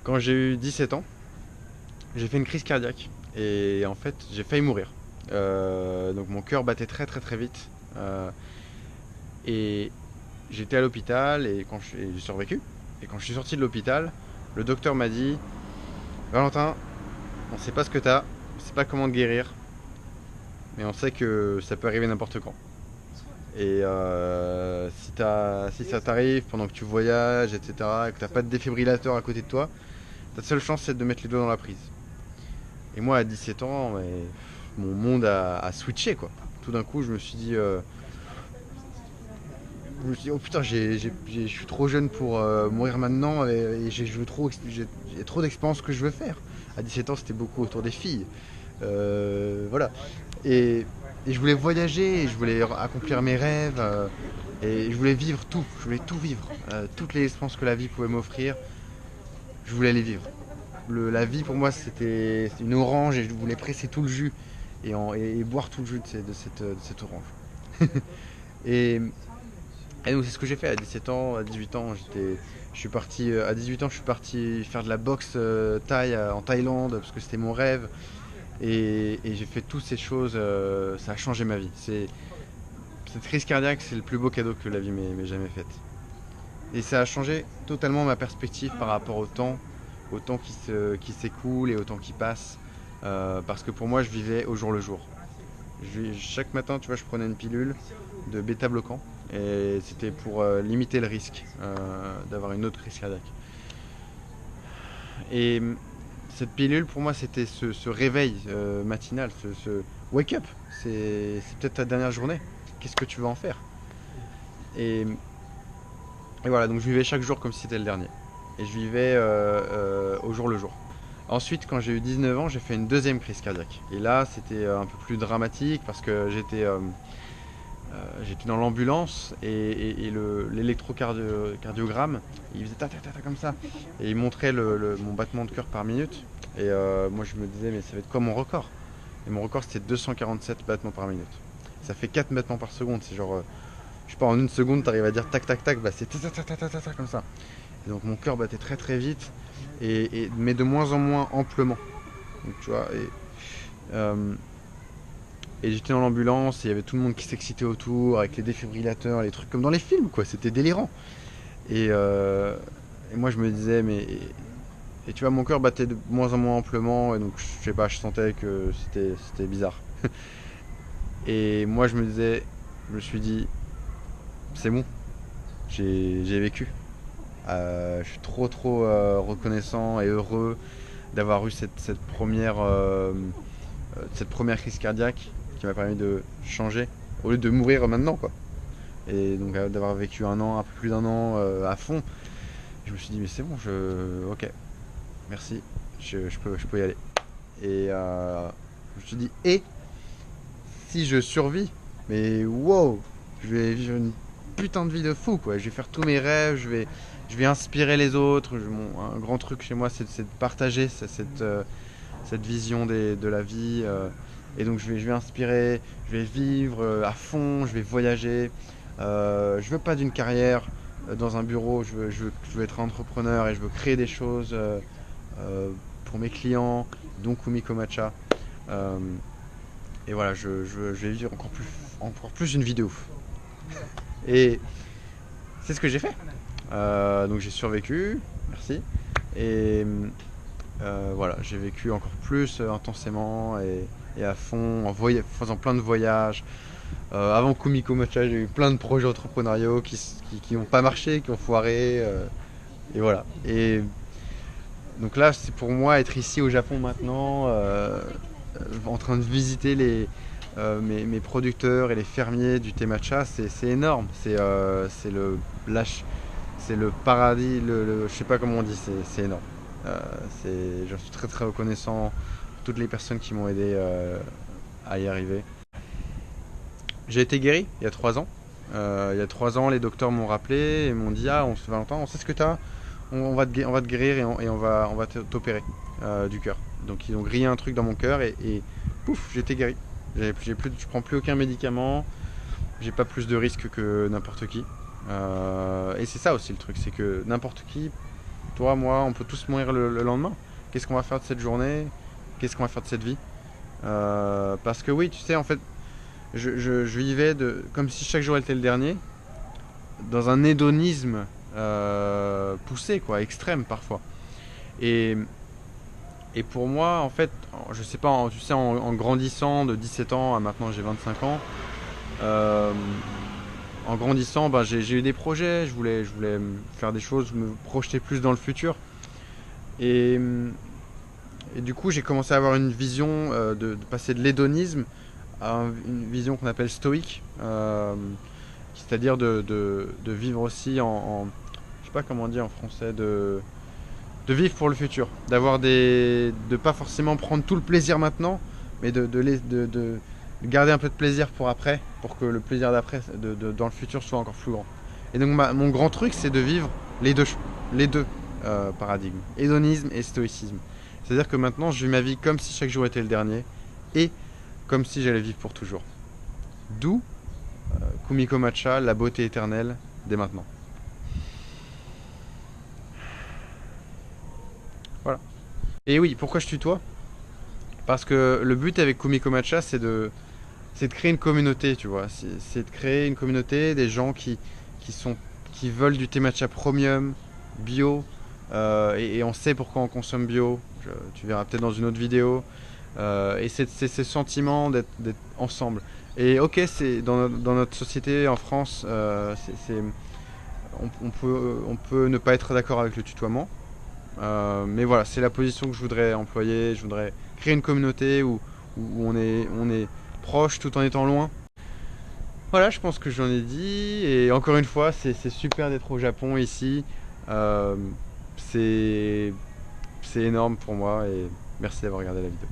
Quand j'ai eu 17 ans, j'ai fait une crise cardiaque et en fait j'ai failli mourir. Donc mon cœur battait très très très vite. Et j'étais à l'hôpital et j'ai survécu. Et quand je suis sorti de l'hôpital, le docteur m'a dit: Valentin, on sait pas ce que t'as, on sait pas comment te guérir, mais on sait que ça peut arriver n'importe quand. Et si ça t'arrive pendant que tu voyages, etc., et que t'as pas de défibrillateur à côté de toi, ta seule chance c'est de mettre les doigts dans la prise. Et moi à 17 ans, mon monde a switché quoi. Tout d'un coup, je me suis dit, oh putain, je suis trop jeune pour mourir maintenant et j'ai trop d'expériences que je veux faire. À 17 ans, c'était beaucoup autour des filles. Voilà. Et, et je voulais voyager, et je voulais accomplir mes rêves, et je voulais vivre tout. Je voulais tout vivre. Toutes les expériences que la vie pouvait m'offrir, je voulais les vivre. La vie pour moi, c'était une orange et je voulais presser tout le jus et boire tout le jus de cette orange. Et, et donc c'est ce que j'ai fait à 17 ans, à 18 ans, je suis parti à 18 ans, je suis parti faire de la boxe thaï en Thaïlande parce que c'était mon rêve et j'ai fait toutes ces choses, ça a changé ma vie. Cette crise cardiaque, c'est le plus beau cadeau que la vie m'ait jamais fait. Et ça a changé totalement ma perspective par rapport au temps qui s'écoule et au temps qui passe, parce que pour moi, je vivais au jour le jour. Chaque matin, tu vois, je prenais une pilule de bêta-bloquant et c'était pour limiter le risque d'avoir une autre crise cardiaque. Et cette pilule, pour moi, c'était ce réveil matinal, ce wake up. C'est peut-être ta dernière journée. Qu'est-ce que tu vas en faire? et, et voilà, donc je vivais chaque jour comme si c'était le dernier. Et je vivais au jour le jour. Ensuite, quand j'ai eu 19 ans, j'ai fait une deuxième crise cardiaque. Et là, c'était un peu plus dramatique parce que j'étais dans l'ambulance et l'électrocardiogramme, il faisait ta ta ta ta comme ça. Et il montrait mon battement de cœur par minute. Et moi, je me disais, mais ça va être quoi mon record? Et mon record, c'était 247 battements par minute. Ça fait 4 battements par seconde. C'est genre, je sais pas, en une seconde, t'arrives à dire tac tac tac, bah c'est ta ta ta ta ta ta ta comme ça. Et donc mon cœur battait très très vite, mais de moins en moins amplement. Donc, tu vois, euh, et j'étais dans l'ambulance, et il y avait tout le monde qui s'excitait autour, avec les défibrillateurs, les trucs comme dans les films, quoi. C'était délirant. Et moi je me disais, et tu vois, mon cœur battait de moins en moins amplement, et donc je sais pas, je sentais que c'était bizarre. Et moi je me suis dit, c'est bon, j'ai vécu. Je suis trop trop reconnaissant et heureux d'avoir eu cette première crise cardiaque qui m'a permis de changer au lieu de mourir maintenant quoi. Et donc d'avoir vécu un peu plus d'un an à fond, je me suis dit mais c'est bon, ok, merci, je peux y aller. Et je me suis dit et si je survis, mais wow, je vais vivre une putain de vie de fou quoi. Je vais faire tous mes rêves, je vais inspirer les autres. Un grand truc chez moi, c'est de partager cette vision de la vie. Et donc je vais inspirer, je vais vivre à fond, je vais voyager. Je veux pas d'une carrière dans un bureau, je veux être entrepreneur et je veux créer des choses pour mes clients, donc Kumiko Matcha. Euh, et voilà, je vais vivre encore plus une vie de ouf. Et c'est ce que j'ai fait. Donc j'ai survécu, merci. Et voilà, j'ai vécu encore plus intensément et à fond, faisant plein de voyages. Avant Kumiko Matcha, j'ai eu plein de projets entrepreneuriaux qui n'ont pas marché, qui ont foiré. Et voilà. Et donc là, c'est pour moi être ici au Japon maintenant, en train de visiter mes producteurs et les fermiers du thé matcha, c'est énorme. C'est le paradis, je sais pas comment on dit, c'est énorme. Je suis très très reconnaissant pour toutes les personnes qui m'ont aidé à y arriver. J'ai été guéri il y a 3 ans. Il y a 3 ans, les docteurs m'ont rappelé et m'ont dit: Ah, Valentin, on sait ce que tu as, on va te guérir et on va t'opérer du cœur. Donc ils ont grillé un truc dans mon cœur et pouf, j'ai été guéri. Je prends plus aucun médicament, j'ai pas plus de risques que n'importe qui. Et c'est ça aussi le truc, c'est que n'importe qui Toi, moi, on peut tous mourir le lendemain. Qu'est-ce qu'on va faire de cette journée? Qu'est-ce qu'on va faire de cette vie? Parce que oui, tu sais, en fait, je vivais comme si chaque jour était le dernier, dans un hédonisme poussé, quoi, extrême parfois. Et, et pour moi, en fait, je sais pas, tu sais, en grandissant de 17 ans à maintenant j'ai 25 ans, euh, en grandissant, bah, j'ai eu des projets, je voulais faire des choses, me projeter plus dans le futur. Et, et du coup, j'ai commencé à avoir une vision de passer de l'hédonisme à une vision qu'on appelle stoïque, c'est-à-dire de vivre aussi je sais pas comment dire en français, de vivre pour le futur, de pas forcément prendre tout le plaisir maintenant, mais de garder un peu de plaisir pour après, pour que le plaisir d'après, dans le futur, soit encore plus grand. Et donc mon grand truc, c'est de vivre les deux paradigmes, hédonisme et stoïcisme. C'est-à-dire que maintenant, je vis ma vie comme si chaque jour était le dernier, et comme si j'allais vivre pour toujours. D'où Kumiko Matcha, la beauté éternelle dès maintenant. Voilà. Et oui, pourquoi je tutoie? Parce que le but avec Kumiko Matcha, c'est de créer une communauté, tu vois. C'est de créer une communauté, des gens qui sont, qui veulent du thé matcha premium, bio, et on sait pourquoi on consomme bio. Tu verras peut-être dans une autre vidéo. Et c'est ce sentiment d'être ensemble. Et ok, c'est dans notre société en France, on peut ne pas être d'accord avec le tutoiement. Mais voilà, c'est la position que je voudrais employer. Je voudrais créer une communauté où on est proche tout en étant loin. Voilà, je pense que j'en ai dit. Et encore une fois, c'est super d'être au Japon ici. Euh, c'est énorme pour moi et merci d'avoir regardé la vidéo.